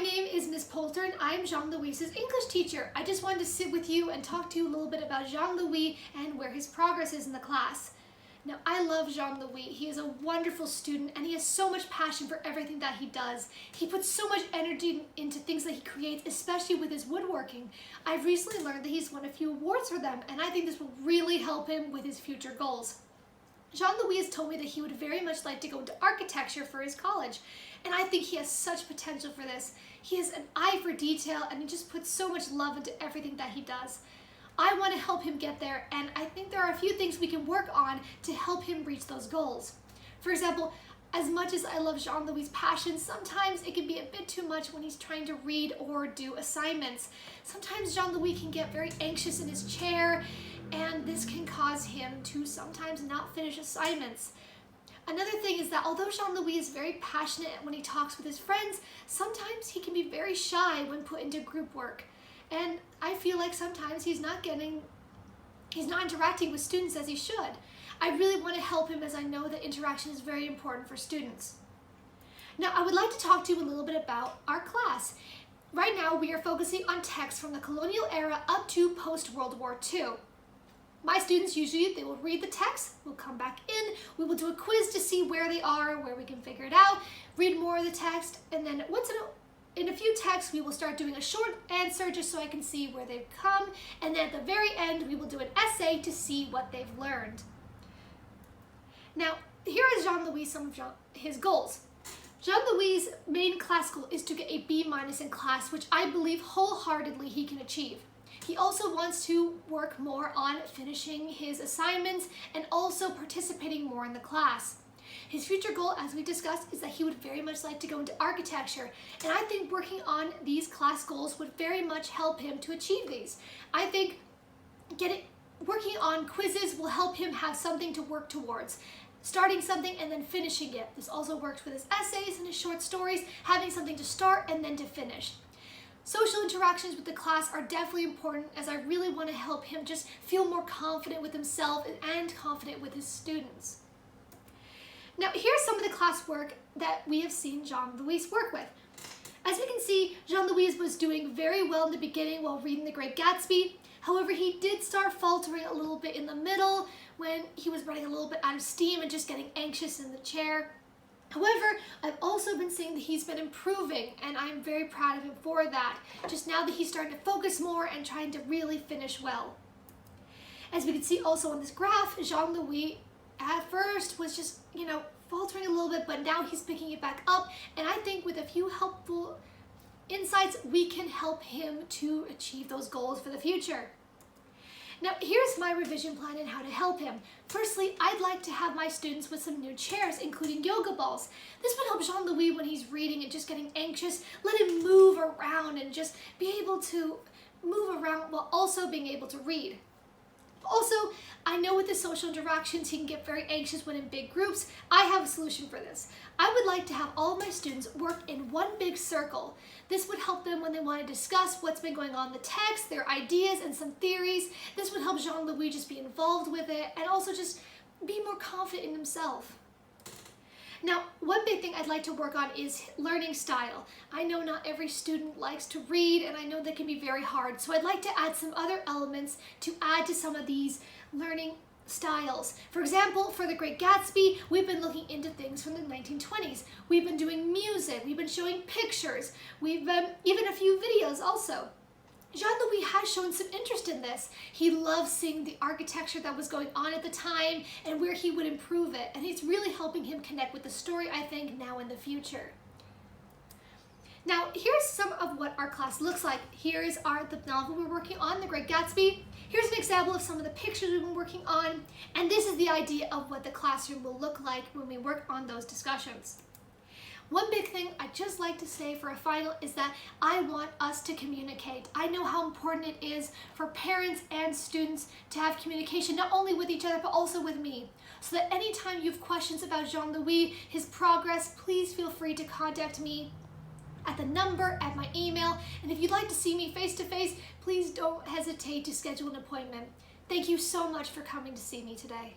name is Miss Poulter and I'm Jean-Louis's English teacher. I just wanted to sit with you and talk to you a little bit about Jean-Louis and where his progress is in the class. Now, I love Jean-Louis. He is a wonderful student and he has so much passion for everything that he does. He puts so much energy into things that he creates, especially with his woodworking. I've recently learned that he's won a few awards for them, and I think this will really help him with his future goals. Jean-Louis has told me that he would very much like to go into architecture for his college, and I think he has such potential for this. He has an eye for detail and he just puts so much love into everything that he does. I want to help him get there, and I think there are a few things we can work on to help him reach those goals. For example, as much as I love Jean-Louis' passion, sometimes it can be a bit too much when he's trying to read or do assignments. Sometimes Jean-Louis can get very anxious in his chair, and this can cause him to sometimes not finish assignments. Another thing is that although Jean-Louis is very passionate when he talks with his friends, sometimes he can be very shy when put into group work. And I feel like sometimes he's not interacting with students as he should. I really want to help him, as I know that interaction is very important for students. Now, I would like to talk to you a little bit about our class. Right now, we are focusing on texts from the colonial era up to post-World War II. My students usually, they will read the text, we'll come back in, we will do a quiz to see where they are, where we can figure it out, read more of the text, and then in a few texts we will start doing a short answer just so I can see where they've come, and then at the very end we will do an essay to see what they've learned. Now, here is Jean-Louis some of his goals. Jean-Louis' main class goal is to get a B- in class, which I believe wholeheartedly he can achieve. He also wants to work more on finishing his assignments and also participating more in the class. His future goal, as we discussed, is that he would very much like to go into architecture, and I think working on these class goals would very much help him to achieve these. I think working on quizzes will help him have something to work towards. Starting something and then finishing it. This also works with his essays and his short stories, having something to start and then to finish. Social interactions with the class are definitely important, as I really want to help him just feel more confident with himself and confident with his students. Now, here's some of the classwork that we have seen Jean-Louis work with. As we can see, Jean-Louis was doing very well in the beginning while reading The Great Gatsby. However, he did start faltering a little bit in the middle when he was running a little bit out of steam and just getting anxious in the chair. However, I've also been seeing that he's been improving, and I'm very proud of him for that. Just now that he's starting to focus more and trying to really finish well. As we can see also on this graph, Jean-Louis at first was just, faltering a little bit, but now he's picking it back up, and I think with a few helpful insights, we can help him to achieve those goals for the future. Now, here's my revision plan and how to help him. Firstly, I'd like to have my students with some new chairs, including yoga balls. This would help Jean-Louis when he's reading and just getting anxious. Let him move around and just be able to move around while also being able to read. Also, I know with the social interactions, he can get very anxious when in big groups. I have a solution for this. I would like to have all of my students work in one big circle. This would help them when they want to discuss what's been going on in the text, their ideas and some theories. This would help Jean-Louis just be involved with it and also just be more confident in himself. Now, one big thing I'd like to work on is learning style. I know not every student likes to read, and I know that can be very hard, so I'd like to add some other elements to add to some of these learning styles. For example, for The Great Gatsby, we've been looking into things from the 1920s. We've been doing music, we've been showing pictures, we've even a few videos also. Jean-Louis has shown some interest in this. He loves seeing the architecture that was going on at the time and where he would improve it, and it's really helping him connect with the story, I think, now in the future. Now, here's some of what our class looks like. Here's the novel we're working on, The Great Gatsby. Here's an example of some of the pictures we've been working on, and this is the idea of what the classroom will look like when we work on those discussions. One big thing I'd just like to say for a final is that I want us to communicate. I know how important it is for parents and students to have communication, not only with each other, but also with me. So that anytime you have questions about Jean-Louis, his progress, please feel free to contact me at the number, at my email, and if you'd like to see me face-to-face, please don't hesitate to schedule an appointment. Thank you so much for coming to see me today.